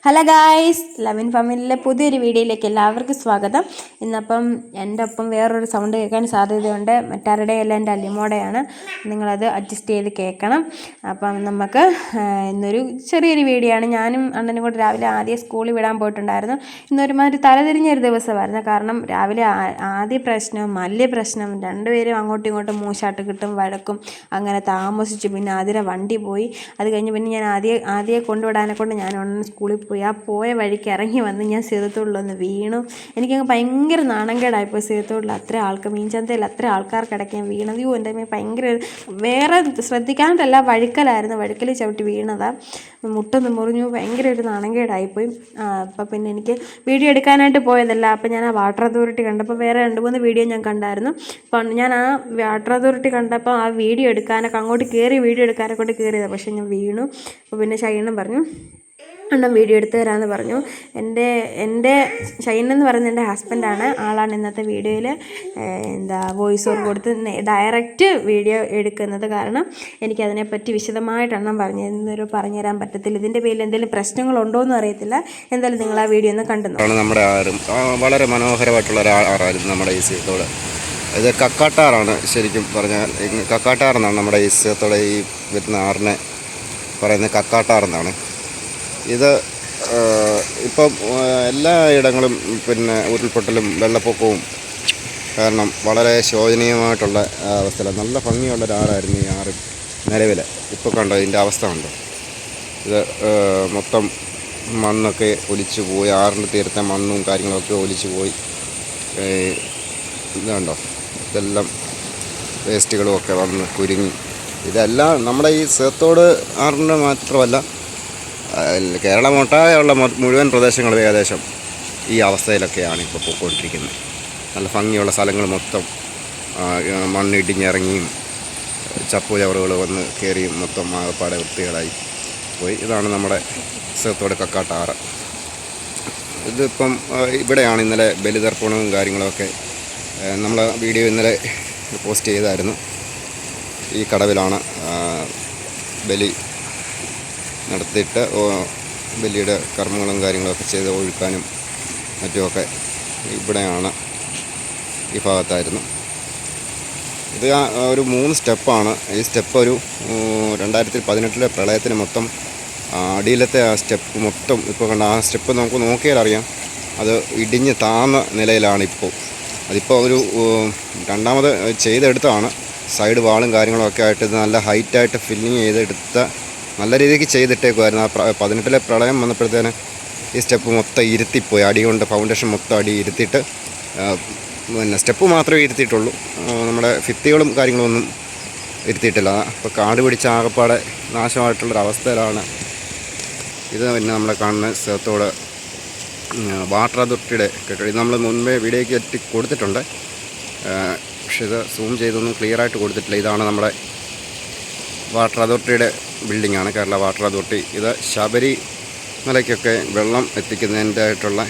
Hello guys, ലവിൻ ഫാമിലിയിലെ പുതിയൊരു വീഡിയോയിലേക്ക് എല്ലാവർക്കും സ്വാഗതം. ഇന്നപ്പം എൻ്റെ ഒപ്പം വേറൊരു സൗണ്ട് കേൾക്കാൻ സാധ്യതയുണ്ട്. മറ്റാരുടെയല്ല, എൻ്റെ അല്ലിമോടെയാണ്. നിങ്ങളത് അഡ്ജസ്റ്റ് ചെയ്ത് കേൾക്കണം. അപ്പം നമുക്ക് ഇന്നൊരു ചെറിയൊരു വീഡിയോ ആണ്. ഞാനും അണ്ണനും കൂടെ രാവിലെ ആദ്യം സ്കൂളിൽ വിടാൻ പോയിട്ടുണ്ടായിരുന്നു. ഇന്നൊരുമാതിരി തലതിരിഞ്ഞൊരു ദിവസമായിരുന്നു. കാരണം രാവിലെ ആദ്യ പ്രശ്നം, വലിയ പ്രശ്നം, രണ്ടുപേരും അങ്ങോട്ടും ഇങ്ങോട്ടും മൂശാട്ട് കിട്ടും, വഴക്കും. അങ്ങനെ താമസിച്ചു. പിന്നെ ആദ്യം വണ്ടി പോയി. അത് കഴിഞ്ഞ് പിന്നെ ഞാൻ ആദ്യം കൊണ്ടുവിടാനെ കൊണ്ട് ഞാൻ സ്കൂളിൽ പോയി. ആ പോയ വഴിക്ക് ഇറങ്ങി വന്ന് ഞാൻ സിറുത്തോട്ടിലൊന്ന് വീണു. എനിക്കങ്ങ് ഭയങ്കര നാണംകേടായിപ്പോയി. സിറുത്തോട്ടിൽ മീൻചന്തയിൽ അത്ര ആൾക്കാർക്കിടയ്ക്ക് ഞാൻ വീണത്. എൻ്റെ ഭയങ്കര വേറെ ശ്രദ്ധിക്കാണ്ടല്ല, വഴുക്കലായിരുന്നു. വഴുക്കൽ ചവിട്ടി വീണതാണ്. മുട്ടൊന്ന് മുറിഞ്ഞു. ഭയങ്കര ഒരു നാണംകേടായിപ്പോയി. അപ്പം പിന്നെ എനിക്ക് വീഡിയോ എടുക്കാനായിട്ട് പോയതല്ല. അപ്പം ഞാൻ ആ വാട്ടർ അതോറിറ്റി കണ്ടപ്പോൾ വേറെ 2-3 വീഡിയോ ഞാൻ കണ്ടായിരുന്നു. അപ്പം ഞാൻ ആ വാട്ടർ അതോറിറ്റി കണ്ടപ്പോൾ ആ വീഡിയോ എടുക്കാനൊക്കെ അങ്ങോട്ട് കയറി വീഡിയോ എടുക്കാനൊക്കെ കൊണ്ട് കയറിയതാണ്. പക്ഷേ ഞാൻ വീണു. അപ്പോൾ പിന്നെ ഷൈനും പറഞ്ഞു, അണ്ണൻ വീഡിയോ എടുത്ത് തരാമെന്ന് പറഞ്ഞു. എൻ്റെ ഷൈനെന്ന് പറയുന്നത് എൻ്റെ ഹസ്ബൻഡാണ്. ആളാണ് ഇന്നത്തെ വീഡിയോയിൽ വോയിസ് ഓവർ കൊടുത്ത് ഡയറക്റ്റ് വീഡിയോ എടുക്കുന്നത്. കാരണം എനിക്കതിനെപ്പറ്റി വിശദമായിട്ട് അണ്ണൻ പറഞ്ഞുതരാൻ പറ്റത്തില്ല. ഇതിൻ്റെ പേരിൽ എന്തെങ്കിലും പ്രശ്നങ്ങളുണ്ടോ എന്ന് അറിയത്തില്ല. എന്തായാലും നിങ്ങൾ ആ വീഡിയോ ഒന്ന് കണ്ടു. നമ്മുടെ വളരെ മനോഹരമായിട്ടുള്ള ഒരാറായിരുന്നു നമ്മുടെ ഈ സീത്തോട്. ഇത് കക്കാട്ടാറാണ്. ശരിക്കും പറഞ്ഞാൽ കക്കാട്ടാറെന്നാണ് നമ്മുടെ ഈ സീത്തോടെ ഈ വരുന്ന ആറിനെ പറയുന്നത്. കക്കാട്ടാറെന്നാണ്. ഇത് ഇപ്പം എല്ലാ ഇടങ്ങളും പിന്നെ ഉരുൾപൊട്ടലും വെള്ളപ്പൊക്കവും കാരണം വളരെ ശോചനീയമായിട്ടുള്ള അവസ്ഥയിലാണ്. നല്ല ഭംഗിയുള്ള ഒരാറായിരുന്നു ഈ ആറ് നിലവിൽ. ഇപ്പോൾ കണ്ടോ ഇതിൻ്റെ അവസ്ഥ കണ്ടോ? ഇത് മൊത്തം മണ്ണൊക്കെ ഒലിച്ചു പോയി. ആറിൻ്റെ തീരത്തെ മണ്ണും കാര്യങ്ങളൊക്കെ ഒലിച്ചു പോയി. ഇതുണ്ടോ, ഇതെല്ലാം വേസ്റ്റുകളും ഒക്കെ വന്ന് കുരുങ്ങി. ഇതെല്ലാം നമ്മുടെ ഈ സേത്തോട് ആറിൻ്റെ മാത്രമല്ല, കേരളമൊട്ടാകെയുള്ള മുഴുവൻ പ്രദേശങ്ങളും ഏകദേശം ഈ അവസ്ഥയിലൊക്കെയാണ് ഇപ്പോൾ പോയിക്കൊണ്ടിരിക്കുന്നത്. നല്ല ഭംഗിയുള്ള സ്ഥലങ്ങൾ മൊത്തം മണ്ണിടിഞ്ഞിറങ്ങിയും ചപ്പു ചവറുകൾ വന്ന് കയറിയും മൊത്തം ആകപ്പാടെ വൃത്തികളായി പോയി. ഇതാണ് നമ്മുടെ സേത്തോട് കക്കാട്ടാറ്. ഇതിപ്പം ഇവിടെയാണ് ഇന്നലെ ബലിതർപ്പണവും കാര്യങ്ങളൊക്കെ നമ്മൾ വീഡിയോ ഇന്നലെ പോസ്റ്റ് ചെയ്തായിരുന്നു. ഈ കടവിലാണ് ബലി നടത്തിയിട്ട് ബലിയുടെ കർമ്മങ്ങളും കാര്യങ്ങളൊക്കെ ചെയ്ത് ഒഴുക്കാനും മറ്റുമൊക്കെ ഇവിടെയാണ്, ഈ ഭാഗത്തായിരുന്നു. ഇത് ഒരു 3 സ്റ്റെപ്പാണ്. ഈ സ്റ്റെപ്പ് ഒരു 2018 പ്രളയത്തിന് മൊത്തം അടിയിലത്തെ ആ സ്റ്റെപ്പ് മൊത്തം ഇപ്പോൾ കണ്ട ആ സ്റ്റെപ്പ് നമുക്ക് നോക്കിയാൽ അറിയാം, അത് ഇടിഞ്ഞ് താന്ന നിലയിലാണ് ഇപ്പോൾ. അതിപ്പോൾ ഒരു രണ്ടാമത് ചെയ്തെടുത്താണ്. സൈഡ് വാളും കാര്യങ്ങളൊക്കെ ആയിട്ട് ഇത് നല്ല ഹൈറ്റായിട്ട് ഫില്ലിങ് ചെയ്തെടുത്ത നല്ല രീതിക്ക് ചെയ്തിട്ടേക്കുമായിരുന്നു. ആ 18 പ്രളയം വന്നപ്പോഴത്തേന് ഈ സ്റ്റെപ്പ് മൊത്തം ഇരുത്തിപ്പോയി. അടി കൊണ്ട് ഫൗണ്ടേഷൻ മൊത്തം അടി ഇരുത്തിയിട്ട് പിന്നെ സ്റ്റെപ്പ് മാത്രമേ ഇരുത്തിയിട്ടുള്ളൂ. നമ്മുടെ ഭിത്തികളും കാര്യങ്ങളൊന്നും ഇരുത്തിയിട്ടില്ല. അപ്പോൾ കാട് പിടിച്ച ആകപ്പാടെ നാശമായിട്ടുള്ളൊരവസ്ഥയിലാണ് ഇത്. പിന്നെ നമ്മളെ കാണുന്ന സ്ഥലത്തോട് വാട്ടർ അതോറിറ്റിയുടെ കെട്ടിടം. ഇത് നമ്മൾ മുൻപേ വീഡിയോയ്ക്ക് എത്തി കൊടുത്തിട്ടുണ്ട്. പക്ഷേ ഇത് സൂം ചെയ്തൊന്നും ക്ലിയറായിട്ട് കൊടുത്തിട്ടില്ല. ഇതാണ് നമ്മുടെ വാട്ടർ അതോറിറ്റിയുടെ ബിൽഡിങ്ങാണ്, കേരള വാട്ടർ അതോറിറ്റി. ഇത് ശബരിമലയ്ക്കൊക്കെ വെള്ളം എത്തിക്കുന്നതിൻ്റെ ആയിട്ടുള്ള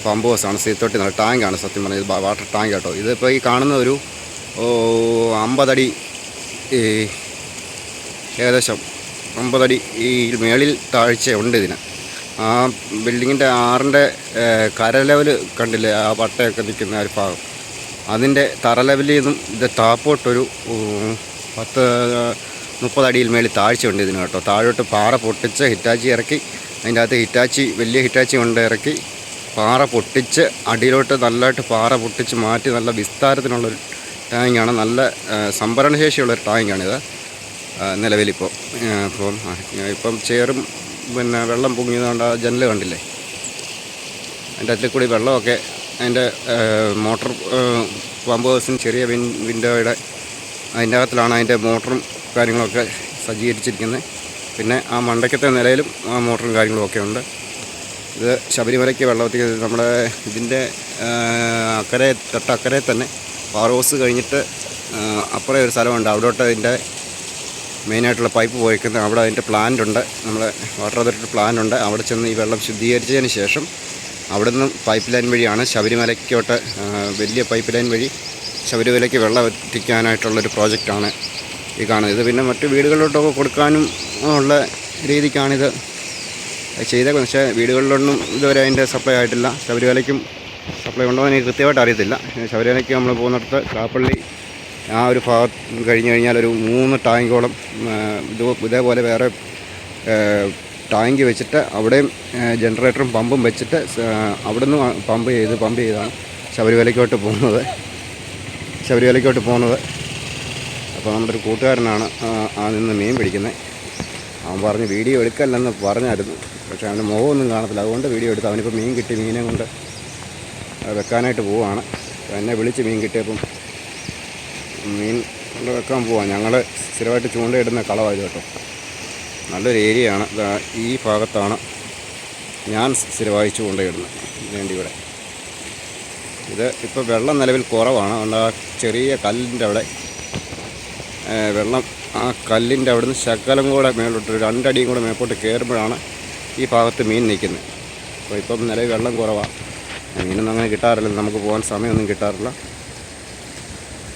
പമ്പ് ഹൗസാണ്. സീത്തോട്ടി നല്ല ടാങ്കാണ് സത്യം പറഞ്ഞത്. വാട്ടർ ടാങ്ക് കേട്ടോ. ഇതിപ്പോൾ ഈ കാണുന്ന ഒരു 50 അടി, ഏകദേശം 50 അടി ഈ മേളിൽ താഴ്ചയുണ്ട് ഇതിന്. ആ ബിൽഡിങ്ങിൻ്റെ ആറിൻ്റെ കര ലെവൽ കണ്ടില്ലേ, ആ വട്ടയൊക്കെ നിൽക്കുന്ന ഒരു ഭാഗം, അതിൻ്റെ തറ ലെവലിൽ നിന്നും ഇത് താപ്പോട്ടൊരു 10-30 അടിയിൽ മേളിൽ താഴ്ചയുണ്ട് ഇതിന് കേട്ടോ. താഴോട്ട് പാറ പൊട്ടിച്ച് ഹിറ്റാച്ചി ഇറക്കി, അതിൻ്റെ അകത്ത് വലിയ ഹിറ്റാച്ചി കൊണ്ട് ഇറക്കി പാറ പൊട്ടിച്ച് അടിയിലോട്ട് നല്ലതായിട്ട് പാറ പൊട്ടിച്ച് മാറ്റി നല്ല വിസ്താരത്തിനുള്ളൊരു ടാങ്കാണ്. നല്ല സംഭരണശേഷിയുള്ളൊരു ടാങ്കാണിത് നിലവിലിപ്പോൾ. ഇപ്പം ചേറും പിന്നെ വെള്ളം പൊങ്ങിയതുകൊണ്ട് ആ ജനൽ കണ്ടില്ലേ, അതിൻ്റെ അതിൽ കൂടി വെള്ളമൊക്കെ അതിൻ്റെ മോട്ടർ പമ്പ് ഹൗസിന് ചെറിയ വിൻഡോയുടെ അതിൻ്റെ അകത്തിലാണ് അതിൻ്റെ മോട്ടറും കാര്യങ്ങളൊക്കെ സജ്ജീകരിച്ചിരിക്കുന്നത്. പിന്നെ ആ മണ്ടയ്ക്കത്തെ നിലയിലും ആ മോട്ടറും കാര്യങ്ങളും ഒക്കെ ഉണ്ട്. ഇത് ശബരിമലയ്ക്ക് വെള്ളം എത്തിക്കുന്നത് നമ്മുടെ ഇതിൻ്റെ തൊട്ടക്കരെ തന്നെ പവർ ഹൗസ് കഴിഞ്ഞിട്ട് അപ്പുറം ഒരു സ്ഥലമുണ്ട്. അവിടോട്ട് അതിൻ്റെ മെയിനായിട്ടുള്ള പൈപ്പ് പോയിക്കുന്നത്. അവിടെ അതിൻ്റെ പ്ലാന്റുണ്ട്, നമ്മുടെ വാട്ടർ അതോറിറ്റി പ്ലാന്റുണ്ട്. അവിടെ ചെന്ന് ഈ വെള്ളം ശുദ്ധീകരിച്ചതിന് ശേഷം അവിടെ നിന്നും പൈപ്പ് ലൈൻ വഴിയാണ് ശബരിമലയ്ക്കോട്ട്, വലിയ പൈപ്പ് ലൈൻ വഴി ശബരിമലയ്ക്ക് വെള്ളം എത്തിക്കാനായിട്ടുള്ളൊരു പ്രോജക്റ്റാണ് ഈ കാണുന്നത്. ഇത് പിന്നെ മറ്റു വീടുകളിലോട്ടൊക്കെ കൊടുക്കാനും ഉള്ള രീതിക്കാണിത് അത് ചെയ്തേക്കും. പക്ഷേ വീടുകളിലൊന്നും ഇതുവരെ അതിൻ്റെ സപ്ലൈ ആയിട്ടില്ല. ശബരിമലയ്ക്കും സപ്ലൈ ഉണ്ടോ എന്ന് എനിക്ക് കൃത്യമായിട്ട് അറിയത്തില്ല. ശബരിമലയ്ക്ക് നമ്മൾ പോകുന്നിടത്ത് കാപ്പള്ളി ആ ഒരു ഭാഗത്ത് കഴിഞ്ഞ് കഴിഞ്ഞാൽ ഒരു 3 ടാങ്കോളം ഇതേപോലെ വേറെ ടാങ്ക് വെച്ചിട്ട് അവിടെയും ജനറേറ്ററും പമ്പും വെച്ചിട്ട് അവിടുന്ന് പമ്പ് ചെയ്താണ് ശബരിമലയ്ക്കോട്ട് പോകുന്നത്. അപ്പോൾ നമ്മുടെ ഒരു കൂട്ടുകാരനാണ് നിന്ന് മീൻ പിടിക്കുന്നത്. അവൻ പറഞ്ഞ് വീഡിയോ എടുക്കല്ലെന്ന് പറഞ്ഞായിരുന്നു. പക്ഷേ അവൻ്റെ മുഖമൊന്നും കാണത്തില്ല. അതുകൊണ്ട് വീഡിയോ എടുത്തു. അവനിപ്പോൾ മീൻ കിട്ടി. മീനെ കൊണ്ട് വെക്കാനായിട്ട് പോവുകയാണ്. എന്നെ വിളിച്ച് മീൻ കിട്ടിയപ്പം മീൻ കൊണ്ട് വെക്കാൻ പോവാം. ഞങ്ങൾ സ്ഥിരമായിട്ട് ചൂണ്ടയിടുന്ന കളവായത് കേട്ടോ. നല്ലൊരു ഏരിയയാണ്. ഈ ഭാഗത്താണ് ഞാൻ സ്ഥിരമായി ചൂണ്ടയിടുന്നത്. വേണ്ടി ഇവിടെ ഇത് ഇപ്പോൾ വെള്ളം നിലവിൽ കുറവാണ്. അതുകൊണ്ട് ആ ചെറിയ കല്ലിൻ്റെ അവിടെ വെള്ളം ആ കല്ലിൻ്റെ അവിടെ നിന്ന് ശകലം കൂടെ മേലോട്ട് 2 അടിയും കൂടെ മേപ്പോട്ട് കയറുമ്പോഴാണ് ഈ ഭാഗത്ത് മീൻ നിൽക്കുന്നത്. അപ്പോൾ ഇപ്പം നിലവിൽ വെള്ളം കുറവാണ്. മീനൊന്നും അങ്ങനെ കിട്ടാറില്ല. നമുക്ക് പോകാൻ സമയമൊന്നും കിട്ടാറില്ല.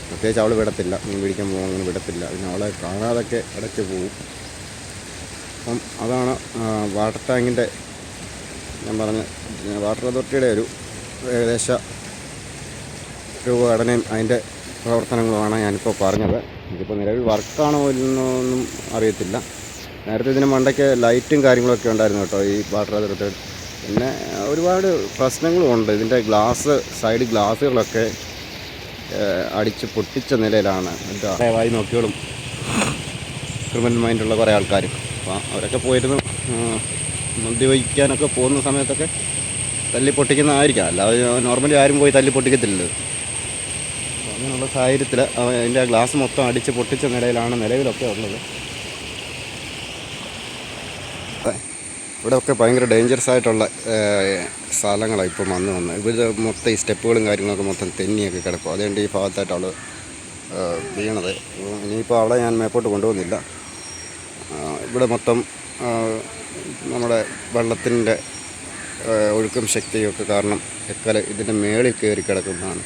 പ്രത്യേകിച്ച് അവൾ വിടത്തില്ല. മീൻ പിടിക്കാൻ പോകാൻ അങ്ങനെ വിടത്തില്ല. പിന്നെ അവളെ കാണാതൊക്കെ ഇടയ്ക്ക് പോവും. അപ്പം അതാണ് വാട്ടർ ടാങ്കിൻ്റെ ഞാൻ പറഞ്ഞ വാട്ടർ അതോറിറ്റിയുടെ ഒരു ഏകദേശ രൂപഘടനയും അതിൻ്റെ പ്രവർത്തനങ്ങളുമാണ് ഞാനിപ്പോൾ പറഞ്ഞത്. ഇതിപ്പോൾ നിലവിൽ വർക്കാണോ ഇല്ലെന്നൊന്നും അറിയത്തില്ല. നേരത്തെ ഇതിന് മണ്ടയ്ക്ക് ലൈറ്റും കാര്യങ്ങളൊക്കെ ഉണ്ടായിരുന്നു കേട്ടോ ഈ വാട്ടർ അതോറിറ്റി. പിന്നെ ഒരുപാട് പ്രശ്നങ്ങളും ഉണ്ട്. ഇതിൻ്റെ സൈഡ് ഗ്ലാസ്സുകളൊക്കെ അടിച്ച് പൊട്ടിച്ച നിലയിലാണ്. എന്താ വായി നോക്കിയോളും ക്രിമിനൽ മൈൻഡുള്ള കുറേ ആൾക്കാരും. അപ്പോൾ അവരൊക്കെ പോയിരുന്നു മദ്യപിക്കാനൊക്കെ പോകുന്ന സമയത്തൊക്കെ തല്ലി പൊട്ടിക്കുന്നതായിരിക്കാം. അല്ലാതെ നോർമലി ആരും പോയി തല്ലി പൊട്ടിക്കത്തില്ലല്ലോ. അപ്പോൾ അങ്ങനെയുള്ള സാഹചര്യത്തിൽ അതിൻ്റെ ഗ്ലാസ് മൊത്തം അടിച്ച് പൊട്ടിച്ച നിലയിലാണ് നിലവിലൊക്കെ ഉള്ളത്. ഇവിടെയൊക്കെ ഭയങ്കര ഡേഞ്ചറസ് ആയിട്ടുള്ള സ്ഥലങ്ങളാണ് ഇപ്പം വന്ന് ഇവിടെ മൊത്തം ഈ സ്റ്റെപ്പുകളും കാര്യങ്ങളൊക്കെ മൊത്തം തെന്നിയൊക്കെ കിടക്കും. അതുകൊണ്ട് ഈ ഭാഗത്തായിട്ട് അവൾ വീണത്. ഇനിയിപ്പോൾ അവളെ ഞാൻ മേപ്പോട്ട് കൊണ്ടുപോകുന്നില്ല. ഇവിടെ മൊത്തം നമ്മുടെ വെള്ളത്തിൻ്റെ ഒഴുക്കും ശക്തിയൊക്കെ കാരണം എക്കല ഇതിൻ്റെ മേളിൽ കയറി കിടക്കുന്നതാണ്.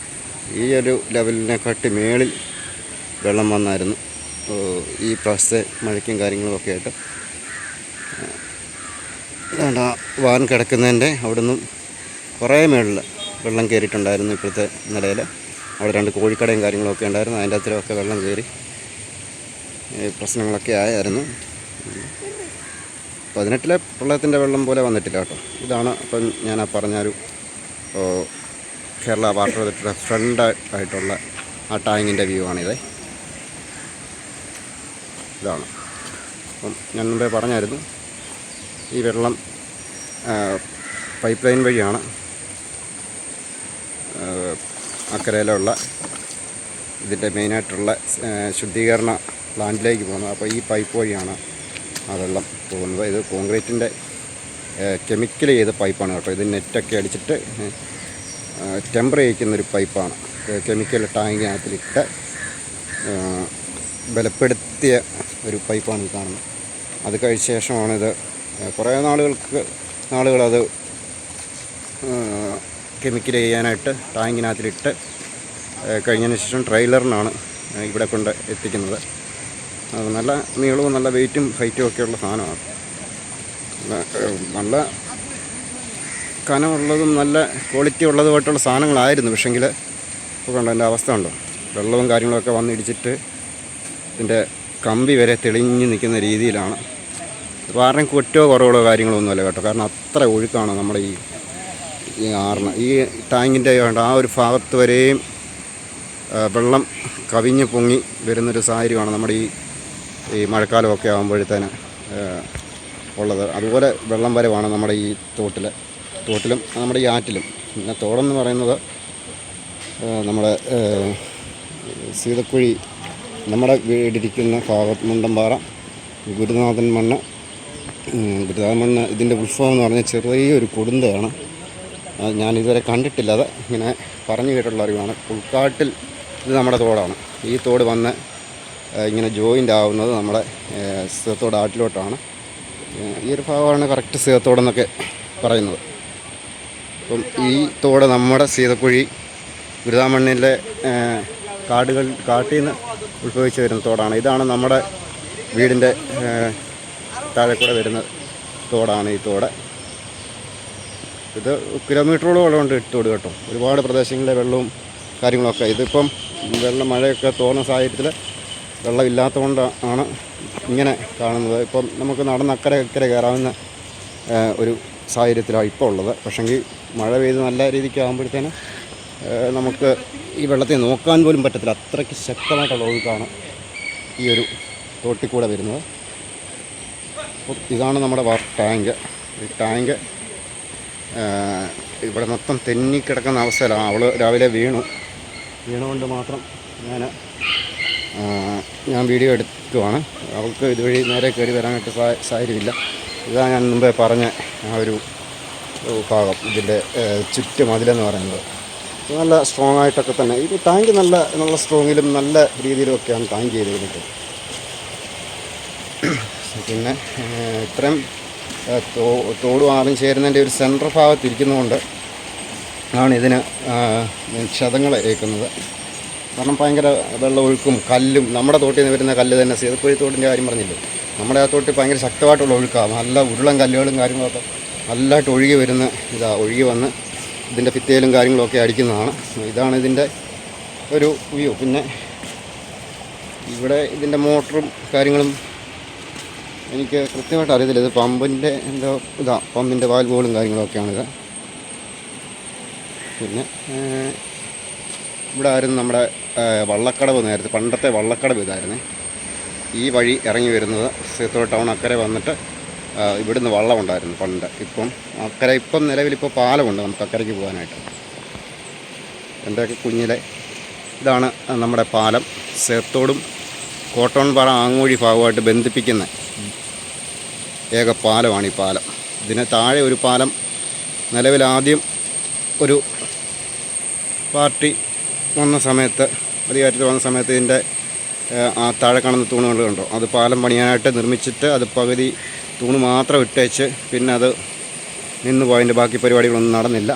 ഈ ഒരു ലെവലിനെക്കാട്ടി മേളിൽ വെള്ളം വന്നായിരുന്നു ഈ പ്രാവശ്യത്തെ മഴയ്ക്കും കാര്യങ്ങളുമൊക്കെ ആയിട്ട്. വേണ്ട വാൻ കിടക്കുന്നതിൻ്റെ അവിടെ നിന്നും കുറേ മേളിൽ വെള്ളം കയറിയിട്ടുണ്ടായിരുന്നു. ഇപ്പോഴത്തെ നിലയിൽ അവിടെ 2 കോഴിക്കടയും കാര്യങ്ങളൊക്കെ ഉണ്ടായിരുന്നു. അതിൻ്റെ അത്രയൊക്കെ വെള്ളം കയറി പ്രശ്നങ്ങളൊക്കെ ആയിരുന്നു. 18-ലെ പ്രളയത്തിൻ്റെ വെള്ളം പോലെ വന്നിട്ടില്ല കേട്ടോ. ഇതാണ് അപ്പം ഞാൻ പറഞ്ഞൊരു കേരള വാട്ടർ അതോറിറ്റിയുടെ ഫ്രണ്ട് ആയിട്ടുള്ള ആ ടാങ്കിൻ്റെ വ്യൂ ആണിത്. ഇതാണ് അപ്പം ഞാൻ മുമ്പേ പറഞ്ഞായിരുന്നു ഈ വെള്ളം പൈപ്പ് ലൈൻ വഴിയാണ് അക്കരയിലുള്ള ഇതിൻ്റെ മെയിനായിട്ടുള്ള ശുദ്ധീകരണ പ്ലാന്റിലേക്ക് പോകുന്നത്. അപ്പോൾ ഈ പൈപ്പ് വഴിയാണ് ആ വെള്ളം പോകുന്നത്. ഇത് കോൺക്രീറ്റിൻ്റെ കെമിക്കൽ ചെയ്ത പൈപ്പാണ് കേട്ടോ. ഇത് നെറ്റൊക്കെ അടിച്ചിട്ട് ടെമ്പർ ചെയ്യിക്കുന്നൊരു പൈപ്പാണ്. കെമിക്കൽ ടാങ്കിനകത്തിലിട്ട് ബലപ്പെടുത്തിയ ഒരു പൈപ്പാണ് ഈ കാണുന്നത്. അത് കഴിച്ച ശേഷമാണിത് കുറേ നാളുകളത് കെമിക്കൽ ചെയ്യാനായിട്ട് ടാങ്കിനകത്തിലിട്ട് കഴിഞ്ഞതിന് ശേഷം ട്രെയിലറിനാണ് ഇവിടെ കൊണ്ട് എത്തിക്കുന്നത്. നല്ല നീളവും നല്ല വെയിറ്റും ഹൈറ്റും ഒക്കെയുള്ള സാധനമാണ്. നല്ല കനമുള്ളതും നല്ല ക്വാളിറ്റി ഉള്ളതുമായിട്ടുള്ള സാധനങ്ങളായിരുന്നു. പക്ഷെങ്കിൽ ഇപ്പോൾ കണ്ടോ എൻ്റെ അവസ്ഥ ഉണ്ടോ. വെള്ളവും കാര്യങ്ങളൊക്കെ വന്നിടിച്ചിട്ട് ഇതിൻ്റെ കമ്പി വരെ തെളിഞ്ഞ് നിൽക്കുന്ന രീതിയിലാണ്. ഇപ്പോൾ ആരുടെയും കുറ്റമോ കുറവുകളോ കാര്യങ്ങളോ ഒന്നുമല്ല കേട്ടോ. കാരണം അത്ര ഒഴുക്കാണ് നമ്മുടെ ഈ ആറിന്. ഈ ടാങ്കിൻ്റെ ആ ഒരു ഭാഗത്ത് വരെയും വെള്ളം കവിഞ്ഞ് പൊങ്ങി വരുന്നൊരു സാഹചര്യമാണ് നമ്മുടെ ഈ മഴക്കാലമൊക്കെ ആകുമ്പോഴത്തേന് ഉള്ളത്. അതുപോലെ വെള്ളം വരവാണ് നമ്മുടെ ഈ തോട്ടിലും നമ്മുടെ ഈ ആറ്റിലും. പിന്നെ തോടെന്ന് പറയുന്നത് നമ്മുടെ സീതക്കുഴി നമ്മുടെ വീടിരിക്കുന്ന ഭാഗത്ത് മുണ്ടമ്പാറ ഗുരുനാഥൻ മണ്ണ് ഇതിൻ്റെ ഉത്സവം എന്ന് പറഞ്ഞാൽ ചെറിയൊരു കുടുന്തയാണ്. ഞാനിതുവരെ കണ്ടിട്ടില്ല. അത് ഇങ്ങനെ പറഞ്ഞു കേട്ടുള്ള അറിവാണ്. ഉൾക്കാട്ടിൽ ഇത് നമ്മുടെ തോടാണ്. ഈ തോട് വന്ന് ഇങ്ങനെ ജോയിൻ്റ് ആവുന്നത് നമ്മുടെ സീതത്തോട് ആറ്റിലോട്ടാണ്. ഈ ഒരു ഭാഗമാണ് കറക്റ്റ് സീതത്തോടെന്നൊക്കെ പറയുന്നത്. അപ്പം ഈ തോട് നമ്മുടെ സീതക്കുഴി ഗുരുതാമണ്ണിലെ കാട്ടിൽ നിന്ന് ഉത്ഭവിച്ച് വരുന്ന തോടാണ്. ഇതാണ് നമ്മുടെ വീടിൻ്റെ താഴെ കൂടെ വരുന്ന തോടാണ് ഈ തോട്. ഇത് കിലോമീറ്ററോളം വെള്ളമുണ്ട് ഇട്ടോട് കേട്ടോ. ഒരുപാട് പ്രദേശങ്ങളിലെ വെള്ളവും കാര്യങ്ങളൊക്കെ. ഇതിപ്പം മഴയൊക്കെ തോന്നുന്ന സാഹചര്യത്തിൽ വെള്ളമില്ലാത്തതുകൊണ്ട് ആണ് ഇങ്ങനെ കാണുന്നത്. ഇപ്പം നമുക്ക് നടന്ന് അക്കരെ കയറാവുന്ന ഒരു സാഹചര്യത്തിലാണ് ഇപ്പോൾ ഉള്ളത്. പക്ഷെങ്കിൽ മഴ പെയ്ത് നല്ല രീതിക്ക് ആകുമ്പോഴത്തേന് നമുക്ക് ഈ വെള്ളത്തെ നോക്കാൻ പോലും പറ്റത്തില്ല. അത്രയ്ക്ക് ശക്തമായിട്ടുള്ള ഒഴുക്കാണ് ഈ ഒരു തോട്ടിൽ കൂടെ വരുന്നത്. അപ്പോൾ ഇതാണ് നമ്മുടെ ടാങ്ക്. ഈ ടാങ്ക് ഇവിടെ മൊത്തം തെന്നിക്കിടക്കുന്ന അവസ്ഥയിലാണ്. അവൾ രാവിലെ വീണുകൊണ്ട് മാത്രം ഞാൻ വീഡിയോ എടുക്കുവാണ്. അവൾക്ക് ഇതുവഴി നേരെ കയറി വരാനായിട്ട് സാഹചര്യമില്ല. ഇതാണ് ഞാൻ മുമ്പേ പറഞ്ഞ ആ ഒരു ഭാഗം, ഇതിൻ്റെ ചുറ്റുമതിലെന്ന് പറയുന്നത്. നല്ല സ്ട്രോങ് ആയിട്ടൊക്കെ തന്നെ ഈ ടാങ്ക് നല്ല സ്ട്രോങ്ങിലും നല്ല രീതിയിലും ഒക്കെയാണ് ടാങ്ക് ചെയ്തിരുന്നത്. പിന്നെ ഇത്രയും തോടും ആറും ചേരുന്നതിൻ്റെ ഒരു സെൻട്രൽ ഭാഗത്തിരിക്കുന്നതുകൊണ്ട് ആണ് ഇതിന് ക്ഷതങ്ങൾ ഏൽക്കുന്നത്. കാരണം ഭയങ്കര വെള്ളമൊഴുക്കും കല്ലും, നമ്മുടെ തോട്ടിൽ നിന്ന് വരുന്ന കല്ല് തന്നെ സീതപ്പുഴ തോട്ടിൻ്റെ കാര്യം പറഞ്ഞില്ലേ, നമ്മുടെ ആ തോട്ടിൽ ഭയങ്കര ശക്തമായിട്ടുള്ള ഒഴുക്കാണ്. നല്ല ഉരുളം കല്ലുകളും കാര്യങ്ങളൊക്കെ നല്ലതായിട്ട് ഒഴുകി ഒഴുകി വന്ന് ഇതിൻ്റെ ഭിത്തിയിലും കാര്യങ്ങളൊക്കെ അടിക്കുന്നതാണ്. ഇതാണ് ഇതിൻ്റെ ഒരു വ്യൂ. പിന്നെ ഇവിടെ ഇതിൻ്റെ മോട്ടറും കാര്യങ്ങളും എനിക്ക് കൃത്യമായിട്ട് അറിയത്തില്ല. ഇത് പമ്പിൻ്റെ പമ്പിൻ്റെ വാൽവുകളും കാര്യങ്ങളൊക്കെയാണിത്. പിന്നെ ഇവിടെ ആയിരുന്നു നമ്മുടെ വള്ളക്കടവ്. നേരത്തെ പണ്ടത്തെ വള്ളക്കടവ് ഇതായിരുന്നു. ഈ വഴി ഇറങ്ങി വരുന്നത് സീത്തോട് ടൗൺ അക്കരെ വന്നിട്ട് ഇവിടുന്ന് വള്ളമുണ്ടായിരുന്നു പണ്ട്. ഇപ്പം നിലവിലിപ്പോൾ പാലമുണ്ട് നമുക്ക് അക്കരയ്ക്ക് പോകാനായിട്ട്. എൻ്റെയൊക്കെ കുഞ്ഞിലെ ഇതാണ് നമ്മുടെ പാലം. സേത്തോടും കോട്ടോൺപാറ ആങ്ങൂഴി ഭാഗമായിട്ട് ബന്ധിപ്പിക്കുന്ന ഏക പാലമാണ് ഈ പാലം. ഇതിന് താഴെ ഒരു പാലം നിലവിലാദ്യം ഒരു പാർട്ടി വന്ന സമയത്ത്, അധികാരത്തിൽ വന്ന സമയത്ത് ഇതിൻ്റെ ആ താഴെ കാണുന്ന തൂണുകൾ കണ്ടോ, അത് പാലം പണിയാനായിട്ട് നിർമ്മിച്ചിട്ട് അത് പകുതി തൂണ് മാത്രം ഇട്ടേച്ച് പിന്നെ അത് നിന്ന് പോയതിൻ്റെ ബാക്കി പരിപാടികളൊന്നും നടന്നില്ല.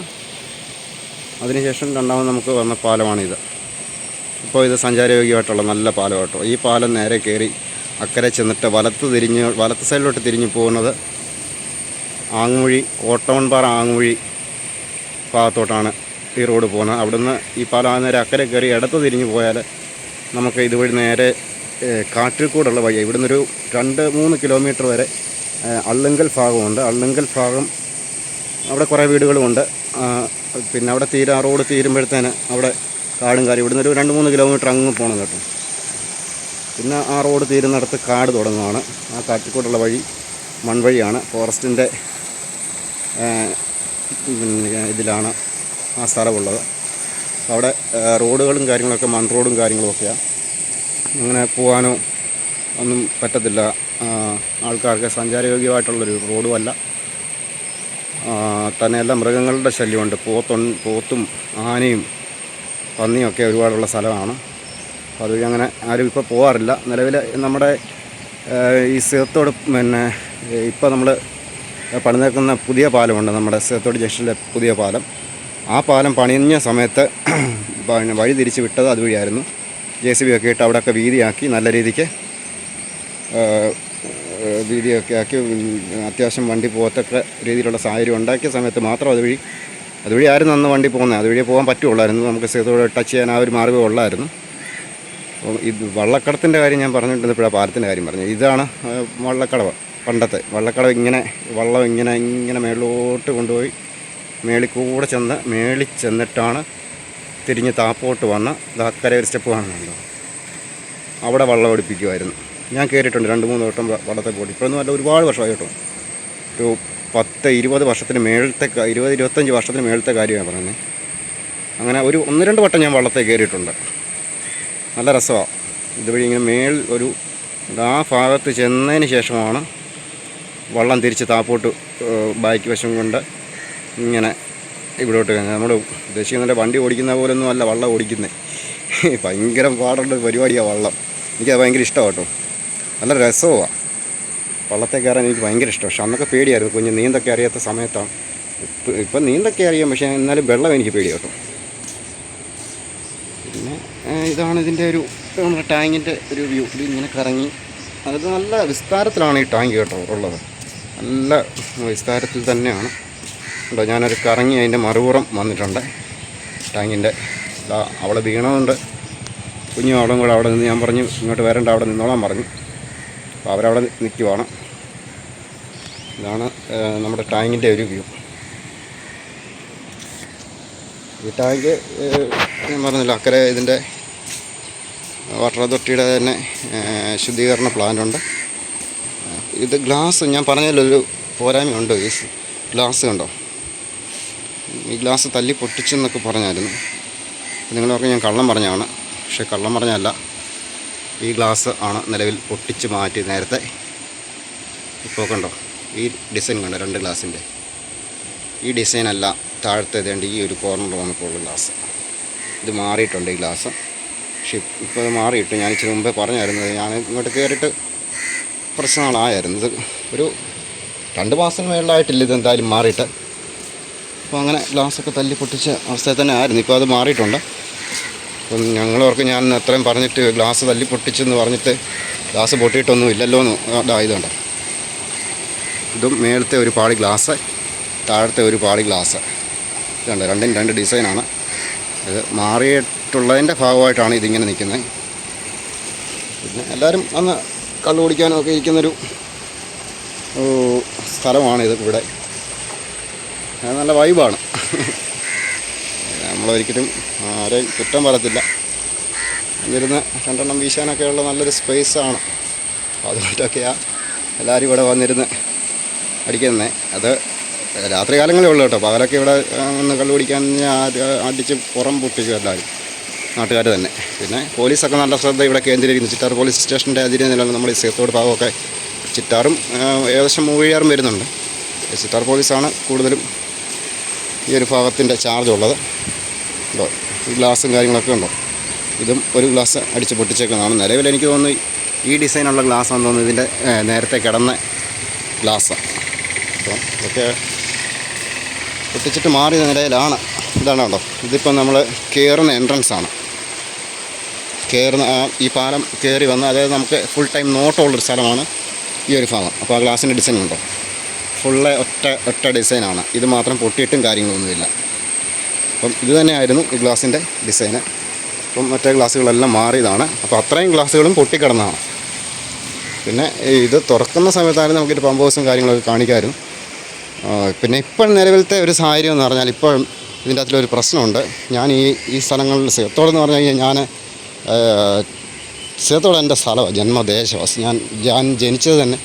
അതിനുശേഷം രണ്ടാമത് നമുക്ക് വന്ന പാലമാണിത്. ഇപ്പോൾ ഇത് സഞ്ചാരയോഗ്യമായിട്ടുള്ള നല്ല പാലം കേട്ടോ. ഈ പാലം നേരെ കയറി അക്കരെ ചെന്നിട്ട് വലത്ത് സൈഡിലോട്ട് തിരിഞ്ഞ് പോകുന്നത് ആങ്ങൂഴി, കോട്ടവൺപാറ ആങ്ങൂഴി ഭാഗത്തോട്ടാണ് ഈ റോഡ് പോകുന്നത്. അവിടുന്ന് ഈ പാലം നേരെ അക്കരെ കയറി ഇടത്ത് തിരിഞ്ഞ് പോയാൽ നമുക്ക് ഇതുവഴി നേരെ കാട്ടിൽ കൂടെയുള്ള വഴി. ഇവിടുന്ന് ഒരു 2-3 കിലോമീറ്റർ വരെ അള്ളുങ്കൽ ഭാഗമുണ്ട്. അള്ളുങ്കൽ ഭാഗം അവിടെ കുറേ വീടുകളുമുണ്ട്. പിന്നെ അവിടെ റോഡ് തീരുമ്പോഴത്തേന് അവിടെ കാടും കാര്യം. ഇവിടുന്ന് ഒരു 2-3 കിലോമീറ്റർ അങ്ങ് പോകണം കേട്ടോ. പിന്നെ ആ റോഡ് തീരുന്നിടത്ത് കാട് തുടങ്ങുകയാണ്. ആ കാട്ടിൽക്കൂടുള്ള വഴി മൺവഴിയാണ്. ഫോറസ്റ്റിൻ്റെ ഇതിലാണ് ആ സ്ഥലമുള്ളത്. അവിടെ റോഡുകളും കാര്യങ്ങളൊക്കെ മൺറോഡും കാര്യങ്ങളുമൊക്കെയാണ്. അങ്ങനെ പോകാനോ ഒന്നും പറ്റത്തില്ല. ആൾക്കാർക്ക് സഞ്ചാരയോഗ്യമായിട്ടുള്ളൊരു റോഡുമല്ല. തന്നെയല്ല മൃഗങ്ങളുടെ ശല്യമുണ്ട്. പോത്തും ആനയും പന്നിയൊക്കെ ഒരുപാടുള്ള സ്ഥലമാണ്. അപ്പോൾ അതുവഴി അങ്ങനെ ആരും ഇപ്പോൾ പോകാറില്ല. നിലവിൽ നമ്മുടെ ഈ സേത്തോട് ഇപ്പോൾ നമ്മൾ പണിതേക്കുന്ന പുതിയ പാലമുണ്ട്, നമ്മുടെ സേത്തോട് ജംഗ്ഷനിലെ പുതിയ പാലം. ആ പാലം പണിഞ്ഞ സമയത്ത് വഴി തിരിച്ച് വിട്ടത് അതുവഴിയായിരുന്നു. JCB ഒക്കെ ഇട്ട് അവിടെയൊക്കെ വീതിയാക്കി നല്ല രീതിക്ക് വീതിയൊക്കെ ആക്കി അത്യാവശ്യം വണ്ടി പോകത്തക്ക രീതിയിലുള്ള സാഹചര്യം ഉണ്ടാക്കിയ സമയത്ത് മാത്രം അതുവഴി ആയിരുന്നു അന്ന് വണ്ടി പോകുന്നത്. അതുവഴി പോകാൻ പറ്റുള്ളായിരുന്നു. നമുക്ക് സേത്തോട് ടച്ച് ചെയ്യാൻ ആ ഒരു മാർഗ്ഗം ഉള്ളായിരുന്നു. അപ്പോൾ ഇത് വള്ളക്കടത്തിൻ്റെ കാര്യം ഞാൻ പറഞ്ഞിട്ടുണ്ടെപ്പോഴാണ് പാലത്തിൻ്റെ കാര്യം പറഞ്ഞു. ഇതാണ് വള്ളക്കടവ്. പണ്ടത്തെ വള്ളക്കടവ്. വള്ളം ഇങ്ങനെ മേളിലോട്ട് കൊണ്ടുപോയി മേളിൽ ചെന്നിട്ടാണ് തിരിഞ്ഞ് താപ്പോട്ട് വന്ന് അക്കരെ ഒരു സ്റ്റെപ്പ് കാണുന്നുണ്ടോ, അവിടെ വള്ളം ഓടിപ്പിക്കുമായിരുന്നു. ഞാൻ കയറിയിട്ടുണ്ട് 2-3 വട്ടം വള്ളത്തെ പോയിട്ട്. ഇപ്പോഴൊന്നും അല്ല, ഒരുപാട് വർഷമായി കേട്ടോ. ഒരു 10-20 വർഷത്തിന് മേളത്തെ 20-25 വർഷത്തിന് മേളത്തെ കാര്യമാണ് പറയുന്നത്. അങ്ങനെ ഒരു 1-2 വട്ടം ഞാൻ വള്ളത്തെ കയറിയിട്ടുണ്ട്. നല്ല രസമാണ്. ഇതുവഴി ഇങ്ങനെ ആ ഭാഗത്ത് ചെന്നതിന് ശേഷമാണ് വള്ളം തിരിച്ച് താപ്പോട്ട് ബാക്ക് വശം കൊണ്ട് ഇങ്ങനെ ഇവിടോട്ട് നമ്മൾ ഉദ്ദേശിക്കുന്ന വണ്ടി ഓടിക്കുന്ന പോലൊന്നും അല്ല വള്ളം ഓടിക്കുന്നത്. ഭയങ്കര പാടുള്ള പരിപാടിയാണ് വള്ളം. എനിക്കത് ഭയങ്കര ഇഷ്ടമാണ് കേട്ടോ. നല്ല രസമാണ് വള്ളത്തെ കയറാൻ. എനിക്ക് ഭയങ്കര ഇഷ്ടമാണ്. പക്ഷെ അന്നൊക്കെ പേടിയായിരുന്നു. കുഞ്ഞ് നീന്തൊക്കെ അറിയാത്ത സമയത്താണ്. ഇപ്പം നീന്തൊക്കെ അറിയാം, പക്ഷേ എന്നാലും വെള്ളം എനിക്ക് പേടിയാണ് കേട്ടോ. പിന്നെ ഇതാണ് ഇതിൻ്റെ നമ്മുടെ ടാങ്കിൻ്റെ ഒരു വ്യൂ. ഇത് ഇങ്ങനെ കറങ്ങി അത് നല്ല വിസ്താരത്തിലാണ് ഈ ടാങ്ക് കേട്ടോ ഉള്ളത്. നല്ല വിസ്താരത്തിൽ തന്നെയാണ് ഉണ്ടോ, ഞാനൊരു കറങ്ങി അതിൻ്റെ മറുപുറം വന്നിട്ടുണ്ട് ടാങ്കിൻ്റെ. അവിടെ വീണതുകൊണ്ട് കുഞ്ഞും അവിടെ കൂടെ അവിടെ നിന്ന് ഞാൻ പറഞ്ഞു ഇങ്ങോട്ട് വരേണ്ട, അവിടെ നിന്നോളാൻ പറഞ്ഞു. അപ്പോൾ അവരവിടെ നിൽക്കുവാണ്. ഇതാണ് നമ്മുടെ ടാങ്കിൻ്റെ ഒരു വ്യൂ. ഈ ടാങ്ക് ഞാൻ പറഞ്ഞില്ല, അക്കരെ ഇതിൻ്റെ വാട്ടർ അതോറിറ്റിയുടെ തന്നെ ശുദ്ധീകരണ പ്ലാന്റുണ്ട്. ഇത് ഗ്ലാസ് ഞാൻ പറഞ്ഞതിലൊരു പോരായ്മയുണ്ട്. ഈ ഗ്ലാസ് കണ്ടോ, ഈ ഗ്ലാസ് തല്ലി പൊട്ടിച്ചെന്നൊക്കെ പറഞ്ഞായിരുന്നു. നിങ്ങൾ പറഞ്ഞു ഞാൻ കള്ളം പറഞ്ഞാണ്, പക്ഷേ കള്ളം പറഞ്ഞല്ല. ഈ ഗ്ലാസ് ആണ് നിലവിൽ പൊട്ടിച്ച് മാറ്റി നേരത്തെ. ഇപ്പോൾ കണ്ടോ ഈ ഡിസൈൻ കണ്ടോ, 2 ഗ്ലാസിൻ്റെ ഈ ഡിസൈനല്ല താഴത്തെ ഇതേണ്ട ഈ ഒരു കോർണർ വന്നപ്പോൾ ഉള്ള ഗ്ലാസ്. ഇത് മാറിയിട്ടുണ്ട് ഈ ഗ്ലാസ്. പക്ഷേ ഇപ്പോൾ ഇത് മാറിയിട്ട് ഞാൻ ഇച്ചിരി മുമ്പേ പറഞ്ഞായിരുന്നത്, ഞാൻ ഇങ്ങോട്ട് കയറിയിട്ട് കുറച്ച് നാളായിരുന്നു. ഇത് ഒരു 2 മാസം മേളിലായിട്ടില്ല ഇതെന്തായാലും മാറിയിട്ട്. അപ്പോൾ അങ്ങനെ ഗ്ലാസ്സൊക്കെ തല്ലി പൊട്ടിച്ച അവസ്ഥയിൽ തന്നെ ആയിരുന്നു. ഇപ്പോൾ അത് മാറിയിട്ടുണ്ട്. അപ്പം ഞങ്ങളവർക്ക് ഞാൻ അത്രയും പറഞ്ഞിട്ട് ഗ്ലാസ് തല്ലി പൊട്ടിച്ചെന്ന് പറഞ്ഞിട്ട് ഗ്ലാസ് പൊട്ടിയിട്ടൊന്നും ഇല്ലല്ലോ എന്ന് ഇതായതുകൊണ്ട്. ഇതും മേളത്തെ ഒരു പാളി ഗ്ലാസ്, താഴത്തെ ഒരു പാളി ഗ്ലാസ്. ഇതുണ്ട്, രണ്ടും 2 ഡിസൈനാണ്. ഇത് മാറിയിട്ടുള്ളതിൻ്റെ ഭാഗമായിട്ടാണ് ഇതിങ്ങനെ നിൽക്കുന്നത്. പിന്നെ എല്ലാവരും അന്ന് കള്ളു കുടിക്കാനും ഒക്കെ ഇരിക്കുന്നൊരു സ്ഥലമാണിത്. ഇവിടെ നല്ല വൈബാണ്. നമ്മളൊരിക്കലും ആരെയും കുറ്റം പറയത്തില്ല. എന്നിരുന്ന് 2 എണ്ണം വീശാനൊക്കെയുള്ള നല്ലൊരു സ്പേസാണ്. അതുകൊണ്ടൊക്കെയാണ് എല്ലാവരും ഇവിടെ വന്നിരുന്ന് അടിക്കുന്നത്. അത് രാത്രി കാലങ്ങളേ ഉള്ളൂ കേട്ടോ. പകലൊക്കെ ഇവിടെ വന്ന് കള്ളു കുടിക്കാൻ അടിച്ച് പുറം പൊട്ടിക്കും എല്ലാവരും, നാട്ടുകാർ തന്നെ. പിന്നെ പോലീസൊക്കെ നല്ല ശ്രദ്ധ ഇവിടെ കേന്ദ്രീകരിക്കുന്നു. ചിറ്റാർ പോലീസ് സ്റ്റേഷൻ്റെ അതിരെ നിലനിൽ നമ്മുടെ ഈ സേത്തോട് ഭാഗമൊക്കെ ചിറ്റാറും ഏകദേശം മൂഴിയാറും വരുന്നുണ്ട്. ചിറ്റാർ പോലീസാണ് കൂടുതലും ഈ ഒരു ഭാഗത്തിൻ്റെ ചാർജ് ഉള്ളത്. ഉണ്ടോ ഈ ഗ്ലാസും കാര്യങ്ങളൊക്കെ ഉണ്ടോ. ഇതും ഒരു ഗ്ലാസ് അടിച്ച് പൊട്ടിച്ചേക്കുന്നതാണ്. നിലവിൽ എനിക്ക് തോന്നുന്നു ഈ ഡിസൈനുള്ള ഗ്ലാസ്സാണെന്ന് തോന്നുന്നു ഇതിൻ്റെ നേരത്തെ കിടന്ന ഗ്ലാസ്. അപ്പം ഇതൊക്കെ പൊട്ടിച്ചിട്ട് മാറിയ നിലയിലാണ്. ഇതാണ് കേട്ടോ, ഇതിപ്പം നമ്മൾ കയറുന്ന എൻട്രൻസാണ്. ഈ പാലം കയറി വന്ന്, അതായത് നമുക്ക് ഫുൾ ടൈം നോട്ടമുള്ളൊരു സ്ഥലമാണ് ഈ ഒരു ഭാഗം. അപ്പോൾ ആ ഗ്ലാസിൻ്റെ ഡിസൈൻ ഉണ്ടോ, ഫുള്ള് ഒറ്റ ഡിസൈനാണ്. ഇത് മാത്രം പൊട്ടിയിട്ടും കാര്യങ്ങളൊന്നുമില്ല. അപ്പം ഇത് തന്നെയായിരുന്നു ഈ ഗ്ലാസിൻ്റെ ഡിസൈന്. അപ്പം മറ്റേ ഗ്ലാസ്സുകളെല്ലാം മാറിയതാണ്. അപ്പോൾ അത്രയും ഗ്ലാസ്സുകളും പൊട്ടിക്കിടന്നതാണ്. പിന്നെ ഇത് തുറക്കുന്ന സമയത്തായിരുന്നു നമുക്കൊരു പമ്പ് ഹൗസും കാര്യങ്ങളൊക്കെ കാണിക്കാമായിരുന്നു. പിന്നെ ഇപ്പോൾ നിലവിലത്തെ ഒരു സാഹചര്യം എന്ന് പറഞ്ഞാൽ, ഇപ്പോൾ ഇതിൻ്റെ അകത്തിലൊരു പ്രശ്നമുണ്ട്. ഞാൻ ഈ സ്ഥലങ്ങളിൽ സേത്തോടെന്ന് പറഞ്ഞു കഴിഞ്ഞാൽ ഞാൻ സേത്തോട് എൻ്റെ സ്ഥലമാണ്, ജന്മദേശമാണ്. ഞാൻ ജനിച്ചത് തന്നെ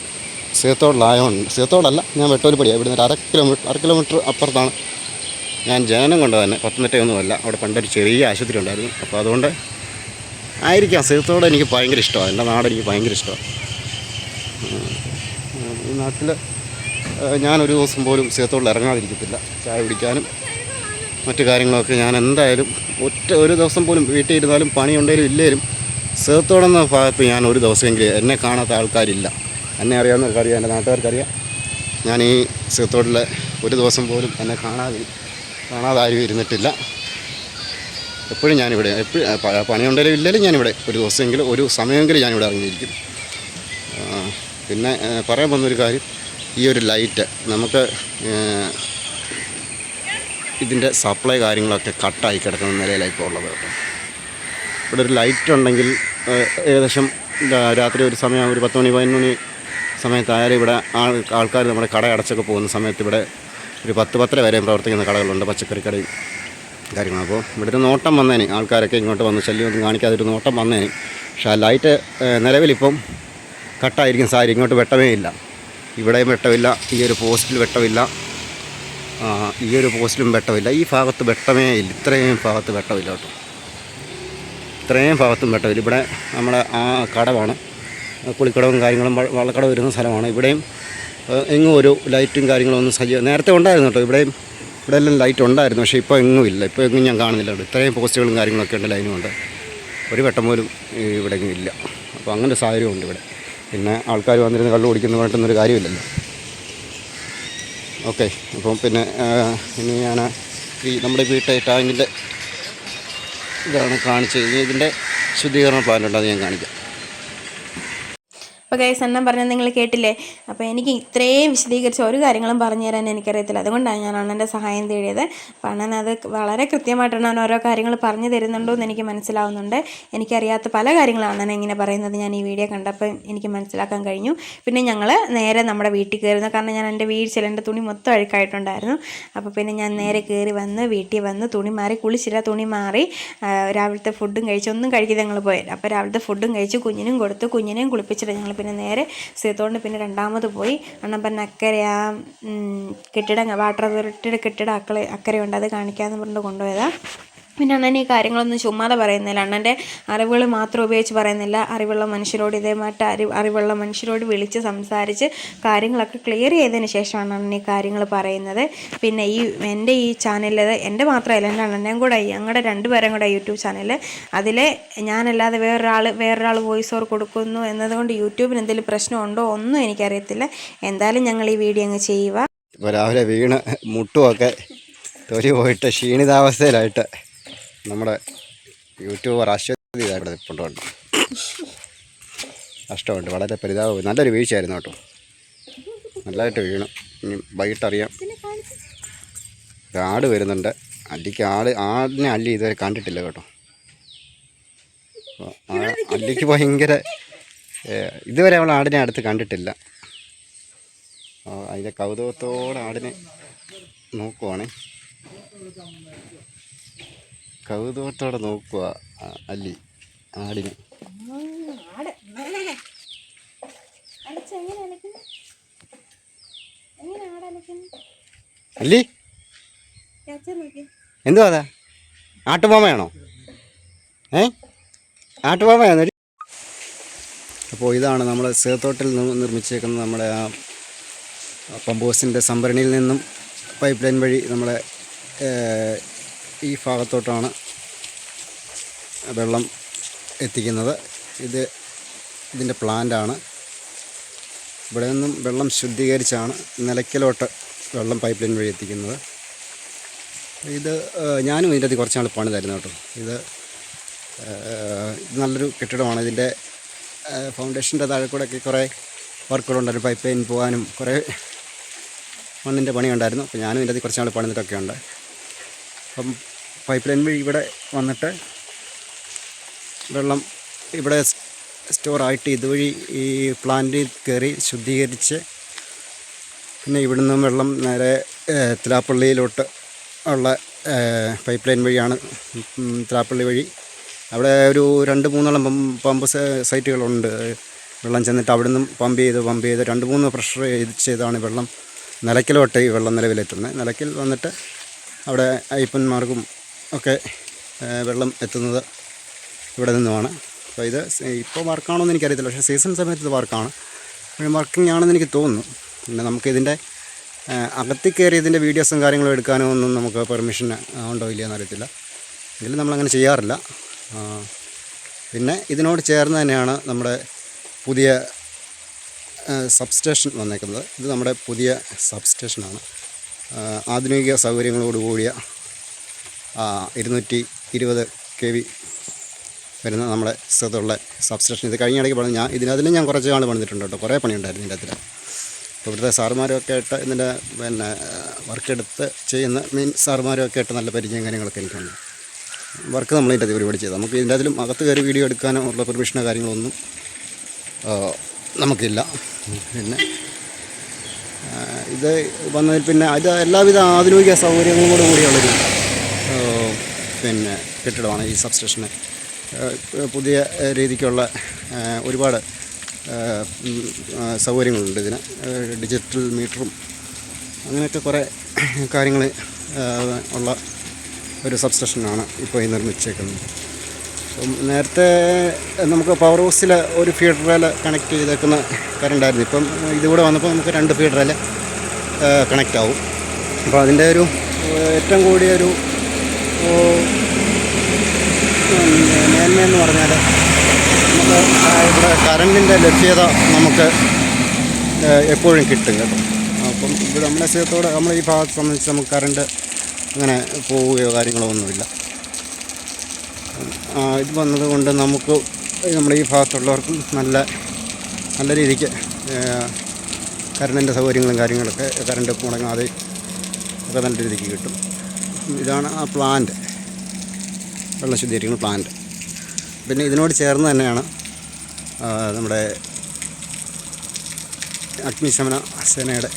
സേത്തോടിലായതുകൊണ്ട്, സേത്തോടല്ല, ഞാൻ വെട്ടൂരിപ്പടിയാണ്. ഇവിടുന്ന് ഒരു അര കിലോമീറ്റർ അപ്പുറത്താണ് ഞാൻ ജനനം കൊണ്ട് തന്നെ. പത്തനംതിട്ടയൊന്നുമല്ല, അവിടെ പണ്ടൊരു ചെറിയ ആശുപത്രി ഉണ്ടായിരുന്നു. അപ്പോൾ അതുകൊണ്ട് ആയിരിക്കാം സേത്തോട് എനിക്ക് ഭയങ്കര ഇഷ്ടമാണ്. എൻ്റെ നാട് എനിക്ക് ഭയങ്കര ഇഷ്ടമാണ്. ഈ നാട്ടിൽ ഞാനൊരു ദിവസം പോലും സേത്തോടിൽ ഇറങ്ങാതിരിക്കത്തില്ല. ചായ കുടിക്കാനും മറ്റു കാര്യങ്ങളൊക്കെ ഞാൻ എന്തായാലും ഒരു ദിവസം പോലും വീട്ടിൽ ഇരുന്നാലും പണിയുണ്ടെങ്കിലും ഇല്ലേലും സേത്തോടെന്ന ഭാഗത്ത് ഞാൻ ഒരു ദിവസമെങ്കിലും എന്നെ കാണാത്ത ആൾക്കാരില്ല. എന്നെ അറിയാവുന്നവർക്കറിയാം, എൻ്റെ നാട്ടുകാർക്കറിയാം. ഞാൻ ഈ സേത്തോടിൽ ഒരു ദിവസം പോലും എന്നെ കാണാതെ ആരും ഇരുന്നിട്ടില്ല. എപ്പോഴും ഞാനിവിടെ, പണിയുണ്ടെങ്കിലും ഇല്ലെങ്കിലും ഞാനിവിടെ ഒരു ദിവസമെങ്കിലും ഒരു സമയമെങ്കിലും ഞാനിവിടെ ഇറങ്ങിയിരിക്കും. പിന്നെ പറയാൻ വന്നൊരു കാര്യം, ഈ ഒരു ലൈറ്റ് നമുക്ക് ഇതിൻ്റെ സപ്ലൈ കാര്യങ്ങളൊക്കെ കട്ടായി കിടക്കുന്ന നിലയിലാണ് ഇപ്പോൾ ഉള്ളത് കേട്ടോ. ഇവിടെ ഒരു ലൈറ്റ് ഉണ്ടെങ്കിൽ ഏകദേശം രാത്രി ഒരു സമയം ഒരു 10 മണി 11 മണി സമയത്തായാലും ഇവിടെ ആൾക്കാർ നമ്മുടെ കട അടച്ചൊക്കെ പോകുന്ന സമയത്ത് ഇവിടെ ഒരു 10-10:30 വരെയും പ്രവർത്തിക്കുന്ന കടകളുണ്ട്, പച്ചക്കറി കടയും കാര്യങ്ങളും. അപ്പോൾ ഇവിടെ ഒരു നോട്ടം വന്നേനെ, ആൾക്കാരൊക്കെ ഇങ്ങോട്ട് വന്ന് ശല്യമൊന്നും കാണിക്കാതെ ഒരു നോട്ടം വന്നേനെ. പക്ഷേ ആ ലൈറ്റ് നിലവിലിപ്പം കട്ടായിരിക്കും സാരി. ഇങ്ങോട്ട് വെട്ടമേ ഇല്ല, ഇവിടെയും വെട്ടമില്ല, ഈ ഒരു പോസ്റ്റിൽ വെട്ടമില്ല, ഈ ഒരു പോസ്റ്റിലും വെട്ടമില്ല. ഈ ഭാഗത്ത് വെട്ടമേ ഇല്ല, ഇത്രയും ഭാഗത്ത് വെട്ടമില്ല കേട്ടോ. ഇത്രയും ഭാഗത്തും വെട്ടമില്ല. ഇവിടെ നമ്മുടെ ആ കടവാണ്, കുളിക്കടവും കാര്യങ്ങളും വള്ളക്കട വരുന്ന സ്ഥലമാണ്. ഇവിടെയും എങ്ങും ഒരു ലൈറ്റും കാര്യങ്ങളൊന്നും നേരത്തെ ഉണ്ടായിരുന്നു കേട്ടോ. ഇവിടെ എല്ലാം ലൈറ്റ് ഉണ്ടായിരുന്നു, പക്ഷേ ഇപ്പോൾ എങ്ങും ഇല്ല. ഇപ്പോൾ എങ്ങും ഞാൻ കാണുന്നില്ല. ഇത്രയും പോസ്റ്റുകളും കാര്യങ്ങളൊക്കെ ഉണ്ട്, ലൈനും ഉണ്ട്. ഒരു വെട്ടം പോലും ഇവിടെ എങ്ങും ഇല്ല. അപ്പോൾ അങ്ങനെ ഒരു സാഹചര്യമുണ്ട് ഇവിടെ. പിന്നെ ആൾക്കാർ വന്നിരുന്ന് കള്ളു കുടിക്കുന്ന പറഞ്ഞിട്ടൊന്നൊരു കാര്യമില്ലല്ലോ. ഓക്കെ, അപ്പം പിന്നെ ഇനി ഞാൻ നമ്മുടെ വീട്ടെ ടാങ്കിൻ്റെ ഇതാണ് കാണിച്ചത്. ഇനി ഇതിൻ്റെ ശുദ്ധീകരണ പ്ലാന്റ് ഉണ്ട്, അത് ഞാൻ കാണിക്കാം. അപ്പോൾ ഗൈസ് അണ്ണൻ പറഞ്ഞത് നിങ്ങൾ കേട്ടില്ലേ. അപ്പോൾ എനിക്ക് ഇത്രയും വിശദീകരിച്ച് ഒരു കാര്യങ്ങളും പറഞ്ഞു തരാൻ എനിക്കറിയത്തില്ല. അതുകൊണ്ടാണ് ഞാൻ അണ്ണൻ്റെ സഹായം തേടിയത്. അപ്പോൾ അണ്ണൻ അത് വളരെ കൃത്യമായിട്ടാണ് അണ്ണൻ ഓരോ കാര്യങ്ങൾ പറഞ്ഞു തരുന്നുണ്ടോ എന്ന് എനിക്ക് മനസ്സിലാവുന്നുണ്ട്. എനിക്കറിയാത്ത പല കാര്യങ്ങളാണ് അണ്ണൻ ഇങ്ങനെ പറയുന്നത് ഞാൻ ഈ വീഡിയോ കണ്ടപ്പോൾ എനിക്ക് മനസ്സിലാക്കാൻ കഴിഞ്ഞു. പിന്നെ ഞങ്ങൾ നേരെ നമ്മുടെ വീട്ടിൽ കയറുന്നു. കാരണം ഞാൻ എൻ്റെ വീഴ്ചയിൽ എൻ്റെ തുണി മൊത്തം അഴുക്കായിട്ടുണ്ടായിരുന്നു. അപ്പോൾ പിന്നെ ഞാൻ നേരെ കയറി വന്ന് വീട്ടിൽ വന്ന് തുണി മാറി, കുളിച്ചില്ല, തുണി മാറി, രാവിലത്തെ ഫുഡും കഴിച്ച് ഒന്നും കഴിക്കാതെ ഞങ്ങൾ പോയി. അപ്പോൾ രാവിലത്തെ ഫുഡും കഴിച്ച് കുഞ്ഞിനും കൊടുത്ത് കുഞ്ഞിനെയും കുളിപ്പിച്ചിട്ട് ഞങ്ങൾ പിന്നെ നേരെ സീത്തോണ്ട് പിന്നെ രണ്ടാമത് പോയി. അണ്ണൻ പറഞ്ഞ അക്കരെ ആ കെട്ടിടം വാട്ടർ അതോറിറ്റിയുടെ കെട്ടിടം അക്കരയുണ്ട്, അത് കാണിക്കാമെന്ന് പറഞ്ഞിട്ട് കൊണ്ടുപോയതാണ്. പിന്നെ അണ്ണൻ ഈ കാര്യങ്ങളൊന്നും ചുമ്മാതെ പറയുന്നില്ല. അണ്ണൻ്റെ അറിവുകൾ മാത്രം ഉപയോഗിച്ച് പറയുന്നില്ല. അറിവുള്ള മനുഷ്യരോട് ഇതേമായിട്ട് അറിവുള്ള മനുഷ്യരോട് വിളിച്ച് സംസാരിച്ച് കാര്യങ്ങളൊക്കെ ക്ലിയർ ചെയ്തതിന് ശേഷമാണ് അണ്ണൻ ഈ കാര്യങ്ങൾ പറയുന്നത്. പിന്നെ എൻ്റെ ഈ ചാനലിൽ എൻ്റെ മാത്രമല്ല, എൻ്റെ അണ്ണൻ്റെയും കൂടെ ഞങ്ങളുടെ രണ്ടുപേരും കൂടെ യൂട്യൂബ് ചാനൽ, അതിൽ ഞാനല്ലാതെ വേറൊരാൾ വോയിസ് ഓവർ കൊടുക്കുന്നു എന്നതുകൊണ്ട് യൂട്യൂബിന് എന്തെങ്കിലും പ്രശ്നമുണ്ടോ ഒന്നും എനിക്കറിയത്തില്ല. എന്തായാലും ഞങ്ങൾ ഈ വീഡിയോ അങ്ങ് ചെയ്യുക. ഇപ്പോൾ രാവിലെ വീണ് മുട്ടുമൊക്കെ തൊലി പോയിട്ട് ക്ഷീണിതാവസ്ഥയിലായിട്ട് നമ്മുടെ യൂട്യൂബർ അശ്വതി ഇവിടെ കൊണ്ടുപോകണം. കഷ്ടമുണ്ട്, വളരെ പരിതാപം. നല്ലൊരു വീഴ്ചയായിരുന്നു കേട്ടോ, നല്ലതായിട്ട് വീണു. ഇനി വൈകിട്ടറിയാം. ആട് വരുന്നുണ്ട്. ആടിനെ അല്ലി ഇതുവരെ കണ്ടിട്ടില്ല കേട്ടോ. അല്ലിക്ക് ഭയങ്കര ഇതുവരെ അവൾ ആടിനെ അടുത്ത് കണ്ടിട്ടില്ല. അതിൻ്റെ കൗതുകത്തോടെ ആടിനെ നോക്കുവാണേ, കൗതുകത്തോടെ നോക്കുക അല്ലി ആടിനെ. അല്ലി എന്തുവാ അതാ? ആട്ടുമാമയാണോ? ആട്ടുമാമയാണോ? അപ്പോൾ ഇതാണ് നമ്മൾ സേത്തോട്ടിൽ നിർമ്മിച്ചേക്കുന്നത്. നമ്മുടെ ആ പമ്പ് ഹൗസിൻ്റെ സംഭരണിയിൽ നിന്നും പൈപ്പ് ലൈൻ വഴി നമ്മളെ ഈ ഭാഗത്തോട്ടാണ് വെള്ളം എത്തിക്കുന്നത്. ഇതിൻ്റെ പ്ലാന്റാണ്. ഇവിടെ നിന്നും വെള്ളം ശുദ്ധീകരിച്ചാണ് നിലയ്ക്കലോട്ട് വെള്ളം പൈപ്പ് ലൈൻ വഴി എത്തിക്കുന്നത്. ഞാനും ഇതിൻ്റെ അത് കുറച്ച് നാൾ പണിതായിരുന്നു കേട്ടോ. ഇത് നല്ലൊരു കെട്ടിടമാണ്. ഇതിൻ്റെ ഫൗണ്ടേഷൻ്റെ താഴെ കൂടെയൊക്കെ കുറേ വർക്കുകളുണ്ടായിരുന്നു. പൈപ്പ് ലൈൻ പോകാനും കുറേ മണ്ണിൻ്റെ പണിയുണ്ടായിരുന്നു. അപ്പോൾ ഞാനും ഇതിൻ്റെ അത് കുറച്ച് നാൾ പണിതിട്ടൊക്കെ ഉണ്ട്. അപ്പം പൈപ്പ് ലൈൻ വഴി ഇവിടെ വന്നിട്ട് വെള്ളം ഇവിടെ സ്റ്റോറായിട്ട് ഇതുവഴി ഈ പ്ലാന്റിൽ കയറി ശുദ്ധീകരിച്ച് പിന്നെ ഇവിടുന്ന് വെള്ളം നേരെ തിലാപ്പള്ളിയിലോട്ട് ഉള്ള പൈപ്പ് ലൈൻ വഴിയാണ്. തിലാപ്പള്ളി വഴി അവിടെ ഒരു 2-3 പമ്പ് സൈറ്റുകളുണ്ട്. വെള്ളം ചെന്നിട്ട് അവിടെ നിന്നും പമ്പ് ചെയ്ത് 2-3 പ്രഷർ ചെയ്താണ് വെള്ളം നിലയ്ക്കലോട്ട് ഈ വെള്ളം നിലവിലെത്തുന്നത്. നിലയ്ക്കൽ വന്നിട്ട് അവിടെ അയ്യപ്പന്മാർക്കും ഒക്കെ വെള്ളം എത്തുന്നത് ഇവിടെ നിന്നുമാണ്. അപ്പോൾ ഇത് ഇപ്പോൾ വർക്കാണോ എന്ന് എനിക്കറിയത്തില്ല, പക്ഷേ സീസൺ സമയത്ത് ഇത് വർക്കാണ്, വർക്കിംഗ് ആണെന്ന് എനിക്ക് തോന്നുന്നു. പിന്നെ നമുക്കിതിൻ്റെ അകത്തിൽ കയറി ഇതിൻ്റെ വീഡിയോസും കാര്യങ്ങളും എടുക്കാനോ ഒന്നും നമുക്ക് പെർമിഷൻ ഉണ്ടോ ഇല്ലയെന്ന് അറിയത്തില്ല. എങ്കിലും നമ്മളങ്ങനെ ചെയ്യാറില്ല. പിന്നെ ഇതിനോട് ചേർന്ന് തന്നെയാണ് നമ്മുടെ പുതിയ സബ്സ്റ്റേഷൻ വന്നേക്കുന്നത്. ഇത് നമ്മുടെ പുതിയ സബ്സ്റ്റേഷനാണ്. ആധുനിക സൗകര്യങ്ങളോടുകൂടിയ 220 kV വരുന്ന നമ്മുടെ സ്ഥലത്തുള്ള സബ്സ്റ്റേഷൻ. ഇത് കഴിഞ്ഞ ഇടയ്ക്ക് പണിത് അതിലും ഞാൻ കുറച്ച് നാൾ പണിതിട്ടുണ്ട് കേട്ടോ. കുറേ പണിയുണ്ടായിരുന്നു ഇതിൻ്റെ അകത്തിൽ. അപ്പോൾ ഇവിടുത്തെ സാറുമാരൊക്കെ ആയിട്ട് ഇതിൻ്റെ വർക്കെടുത്ത് ചെയ്യുന്ന സാറുമാരൊക്കെ ആയിട്ട് നല്ല പരിചയം കാര്യങ്ങളൊക്കെ എനിക്കുണ്ട്. വർക്ക് നമ്മളിതിൻ്റെ അത് പരിപാടി ചെയ്ത് നമുക്ക് ഇതിൻ്റെ അതിലും അകത്ത് കയറി വീഡിയോ എടുക്കാനോ ഉള്ള പെർമിഷനോ കാര്യങ്ങളൊന്നും നമുക്കില്ല. പിന്നെ ഇത് വന്നതിൽ പിന്നെ ഇത് എല്ലാവിധ ആധുനിക സൗകര്യങ്ങളോട് കൂടിയുള്ളൊരു കെട്ടിടമാണ് ഈ സബ്സ്റ്റേഷന്. പുതിയ രീതിക്കുള്ള ഒരുപാട് സൗകര്യങ്ങളുണ്ട് ഇതിന്. ഡിജിറ്റൽ മീറ്ററും അങ്ങനെയൊക്കെ കുറേ കാര്യങ്ങൾ ഉള്ള ഒരു സബ്സ്റ്റേഷനാണ് ഇപ്പോൾ ഈ നിർമ്മിച്ചേക്കുന്നത്. അപ്പം നേരത്തെ നമുക്ക് പവർ ഹൗസിൽ ഒരു ഫീഡറിൽ കണക്ട് ചെയ്തേക്കുന്ന കറണ്ടായിരുന്നു. ഇപ്പം ഇതുകൂടെ വന്നപ്പോൾ നമുക്ക് 2 ഫീഡറിൽ കണക്റ്റ് ആവും. അപ്പോൾ അതിൻ്റെ ഒരു ഏറ്റവും കൂടിയൊരു മേന്മയെന്ന് പറഞ്ഞാൽ നമുക്ക് ഇവിടെ കറണ്ടിൻ്റെ ലഭ്യത നമുക്ക് എപ്പോഴും കിട്ടും കേട്ടോ. അപ്പം ഇവിടെ നമ്മുടെ സ്ഥലത്തോടെ നമ്മൾ ഈ ഭാഗത്ത് സംബന്ധിച്ച് നമുക്ക് കറണ്ട് അങ്ങനെ പോവുകയോ കാര്യങ്ങളോ ഒന്നുമില്ല. ഇത് വന്നതുകൊണ്ട് നമുക്ക് നമ്മുടെ ഈ ഭാഗത്തുള്ളവർക്കും നല്ല നല്ല രീതിക്ക് കറണ്ടിൻ്റെ സൗകര്യങ്ങളും കാര്യങ്ങളൊക്കെ കറണ്ട് മുടങ്ങാതെ ഒക്കെ നല്ല രീതിക്ക് കിട്ടും. ഇതാണ് ആ പ്ലാന്റ്, വെള്ളം ശുദ്ധീകരിക്കുന്ന പ്ലാന്റ്. പിന്നെ ഇതിനോട് ചേർന്ന് തന്നെയാണ് നമ്മുടെ അഗ്നിശമന സേനയുടെ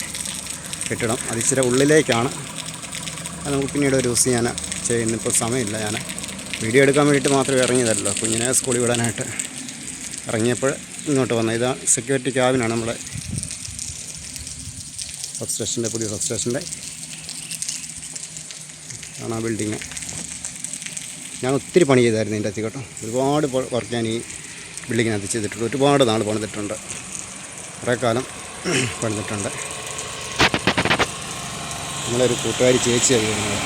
കെട്ടിടം. അത് ഇച്ചിരി ഉള്ളിലേക്കാണ്. അത് നമുക്ക് പിന്നീട് ഒരു ദിവസം ഞാൻ ചെയ്യുന്നു. ഇപ്പോൾ സമയമില്ല, ഞാൻ വീഡിയോ എടുക്കാൻ വേണ്ടിയിട്ട് മാത്രമേ ഇറങ്ങിയതല്ലോ. കുഞ്ഞിനെ സ്കൂളിൽ വിടാനായിട്ട് ഇറങ്ങിയപ്പോൾ ഇങ്ങോട്ട് വന്നത്. ഇതാണ് സെക്യൂരിറ്റി ക്യാബിനാണ് നമ്മുടെ സബ്സ്റ്റേഷൻ്റെ, പുതിയ സബ്സ്റ്റേഷൻ്റെ ആണ് ആ ബിൽഡിങ്. ഞാൻ ഒത്തിരി പണി ചെയ്തായിരുന്നു ഇതിൻ്റെ അകത്ത് കേട്ടോ. ഒരുപാട് വർക്ക് ഞാൻ ഈ ബിൽഡിങ്ങിനകത്ത് ചെയ്തിട്ടുണ്ട്. ഒരുപാട് നാൾ പണിതിട്ടുണ്ട്, കുറേ കാലം പണിതിട്ടുണ്ട്. നമ്മളൊരു കൂട്ടുകാരി ചേച്ചിയായി വരുന്നത്.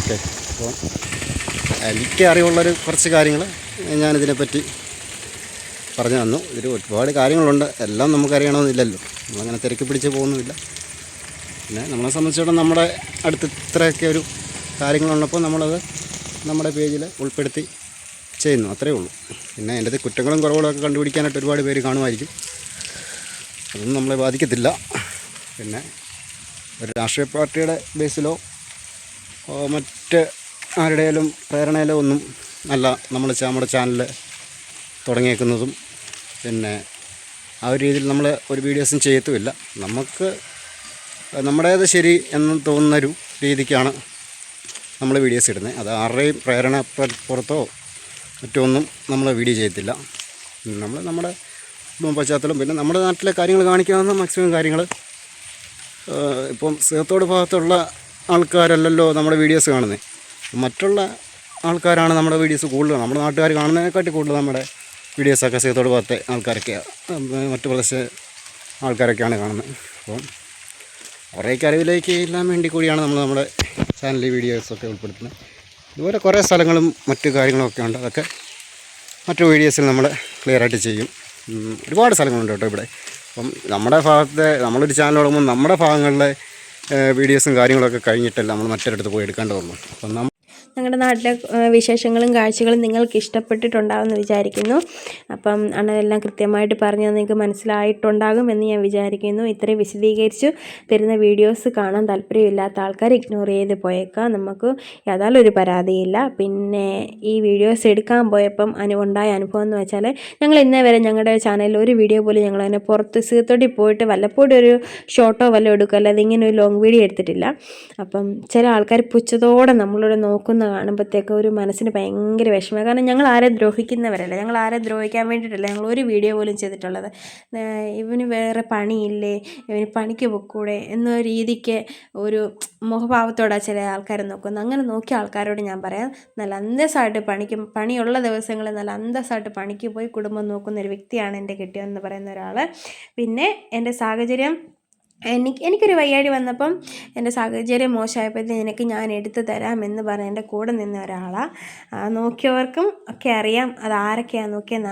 ഓക്കെ, അപ്പോൾ എനിക്ക് അറിവുള്ളൊരു കുറച്ച് കാര്യങ്ങൾ ഞാനിതിനെപ്പറ്റി പറഞ്ഞു തന്നു. ഇതിൽ ഒരുപാട് കാര്യങ്ങളുണ്ട്, എല്ലാം നമുക്കറിയണമെന്നില്ലല്ലോ, നമ്മളങ്ങനെ തിരക്കി പിടിച്ച് പോകുന്നുമില്ല. പിന്നെ നമ്മളെ സംബന്ധിച്ചിടത്തോളം നമ്മുടെ അടുത്ത് ഇത്രയൊക്കെ ഒരു കാര്യങ്ങളുള്ളപ്പോൾ നമ്മളത് നമ്മുടെ പേജിൽ ഉൾപ്പെടുത്തി ചെയ്യുന്നു, അത്രയേ ഉള്ളൂ. പിന്നെ എൻ്റെ കുറ്റങ്ങളും കുറവുകളൊക്കെ കണ്ടുപിടിക്കാനായിട്ട് ഒരുപാട് പേര് കാണുമായിരിക്കും, അതൊന്നും നമ്മളെ ബാധിക്കത്തില്ല. പിന്നെ ഒരു രാഷ്ട്രീയ പാർട്ടിയുടെ ബേസിലോ മറ്റ് ആരുടെയും പ്രേരണയിലോ ഒന്നും അല്ല നമ്മൾ നമ്മുടെ ചാനൽ തുടങ്ങിയേക്കുന്നതും. പിന്നെ ആ ഒരു രീതിയിൽ നമ്മൾ ഒരു വീഡിയോസും ചെയ്യത്തുമില്ല. നമുക്ക് നമ്മുടേത് ശരി എന്ന് തോന്നുന്നൊരു രീതിക്കാണ് നമ്മൾ വീഡിയോസ് ഇടുന്നത്. അത് ആരുടെയും പ്രേരണ പുറത്തോ മറ്റൊന്നും നമ്മൾ വീഡിയോ ചെയ്യത്തില്ല. നമ്മൾ നമ്മുടെ പശ്ചാത്തലം, പിന്നെ നമ്മുടെ നാട്ടിലെ കാര്യങ്ങൾ കാണിക്കാവുന്ന മാക്സിമം കാര്യങ്ങൾ. ഇപ്പം സേത്തോട് ഭാഗത്തുള്ള ആൾക്കാരല്ലല്ലോ നമ്മുടെ വീഡിയോസ് കാണുന്നത്, മറ്റുള്ള ആൾക്കാരാണ് നമ്മുടെ വീഡിയോസ് കൂടുതൽ, നമ്മുടെ നാട്ടുകാർ കാണുന്നതിനെക്കാട്ടി കൂടുതൽ നമ്മുടെ വീഡിയോസൊക്കെ സേത്തോട് ഭാഗത്തെ ആൾക്കാരൊക്കെയാണ്, മറ്റു പ്രദേശ ആൾക്കാരൊക്കെയാണ് കാണുന്നത്. അപ്പം അവരുടെയൊക്കെ അറിവിലേക്ക് എല്ലാം വേണ്ടി കൂടിയാണ് നമ്മൾ നമ്മുടെ ചാനലിൽ വീഡിയോസൊക്കെ ഉൾപ്പെടുത്തുന്നത്. ഇതുപോലെ കുറേ സ്ഥലങ്ങളും മറ്റു കാര്യങ്ങളൊക്കെ ഉണ്ട്, അതൊക്കെ മറ്റു വീഡിയോസിൽ നമ്മൾ ക്ലിയറായിട്ട് ചെയ്യും. ഒരുപാട് സ്ഥലങ്ങളുണ്ട് കേട്ടോ ഇവിടെ. അപ്പം നമ്മുടെ ഭാഗത്തെ നമ്മളൊരു ചാനൽ തുടങ്ങുമ്പോൾ നമ്മുടെ ഭാഗങ്ങളിലെ വീഡിയോസും കാര്യങ്ങളൊക്കെ കഴിഞ്ഞിട്ടല്ല നമ്മൾ മറ്റൊരിടത്ത് പോയി എടുക്കേണ്ടതുള്ളൂ. അപ്പം ഞങ്ങളുടെ നാട്ടിലെ വിശേഷങ്ങളും കാഴ്ചകളും നിങ്ങൾക്ക് ഇഷ്ടപ്പെട്ടിട്ടുണ്ടാകുമെന്ന് വിചാരിക്കുന്നു. അപ്പം അണ്ണനെല്ലാം കൃത്യമായിട്ട് പറഞ്ഞ് നിങ്ങൾക്ക് മനസ്സിലായിട്ടുണ്ടാകുമെന്ന് ഞാൻ വിചാരിക്കുന്നു. ഇത്രയും വിശദീകരിച്ചു തരുന്ന വീഡിയോസ് കാണാൻ താല്പര്യമില്ലാത്ത ആൾക്കാർ ഇഗ്നോർ ചെയ്ത് പോയേക്കാം, നമുക്ക് യാതൊരു പരാതിയില്ല. പിന്നെ ഈ വീഡിയോസ് എടുക്കാൻ പോയപ്പം ഉണ്ടായ അനുഭവം എന്ന് വെച്ചാൽ, ഞങ്ങൾ ഇന്നേ വരെ ഞങ്ങളുടെ ചാനലിൽ ഒരു വീഡിയോ പോലും ഞങ്ങൾ അതിനെ പുറത്ത് സീത്തോട്ടി പോയിട്ട് വല്ലപ്പോഴും ഒരു ഷോട്ടോ വല്ലതും എടുക്കുക, അല്ലാതെ ഇങ്ങനെ ഒരു ലോങ് വീഡിയോ എടുത്തിട്ടില്ല. അപ്പം ചില ആൾക്കാർ പുച്ഛത്തോടെ നമ്മളോട് നോക്കുന്ന കാണുമ്പോഴത്തേക്ക് ഒരു മനസ്സിന് ഭയങ്കര വിഷമം. കാരണം ഞങ്ങൾ ആരെ ദ്രോഹിക്കുന്നവരല്ല, ഞങ്ങൾ ആരെ ദ്രോഹിക്കാൻ വേണ്ടിയിട്ടല്ല ഞങ്ങൾ ഒരു വീഡിയോ പോലും ചെയ്തിട്ടുള്ളത്. ഇവന് വേറെ പണിയില്ലേ, ഇവന് പണിക്ക് പൊക്കൂടെ എന്ന രീതിക്ക് ഒരു മുഖഭാവത്തോടെ ചില ആൾക്കാർ നോക്കുന്നു. അങ്ങനെ നോക്കിയ ആൾക്കാരോട് ഞാൻ പറയാം, നല്ല അന്തസ്സായിട്ട് പണിയുള്ള ദിവസങ്ങളിൽ നല്ല അന്തസ്സായിട്ട് പണിക്ക് പോയി കുടുംബം നോക്കുന്ന ഒരു വ്യക്തിയാണ് എൻ്റെ കെട്ടിയവനെന്ന് പറയുന്ന ഒരാൾ. പിന്നെ എൻ്റെ സാഹചര്യം, എനിക്കൊരു വയ്യാടി വന്നപ്പം എൻ്റെ സാഹചര്യം മോശമായപ്പോഴത്തേക്ക് നിനക്ക് ഞാൻ എടുത്തു തരാമെന്ന് പറഞ്ഞ് എൻ്റെ കൂടെ നിന്ന ഒരാളാണ്. നോക്കിയവർക്കും ഒക്കെ അറിയാം അത് ആരൊക്കെയാണ് നോക്കിയെന്ന്,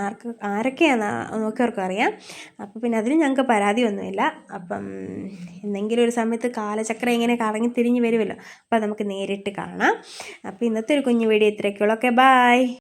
ആരൊക്കെയാണ് നോക്കിയവർക്കും അറിയാം. അപ്പോൾ പിന്നെ അതിന് ഞങ്ങൾക്ക് പരാതിയൊന്നുമില്ല. അപ്പം എന്തെങ്കിലും ഒരു സമയത്ത് കാലചക്രം ഇങ്ങനെ കറങ്ങി തിരിഞ്ഞ് വരുമല്ലോ, അപ്പോൾ നമുക്ക് നേരിട്ട് കാണാം. അപ്പോൾ ഇന്നത്തെ ഒരു കുഞ്ഞു വീഡിയോ ഇത്രയൊക്കെയുള്ളൂ. Okay, by.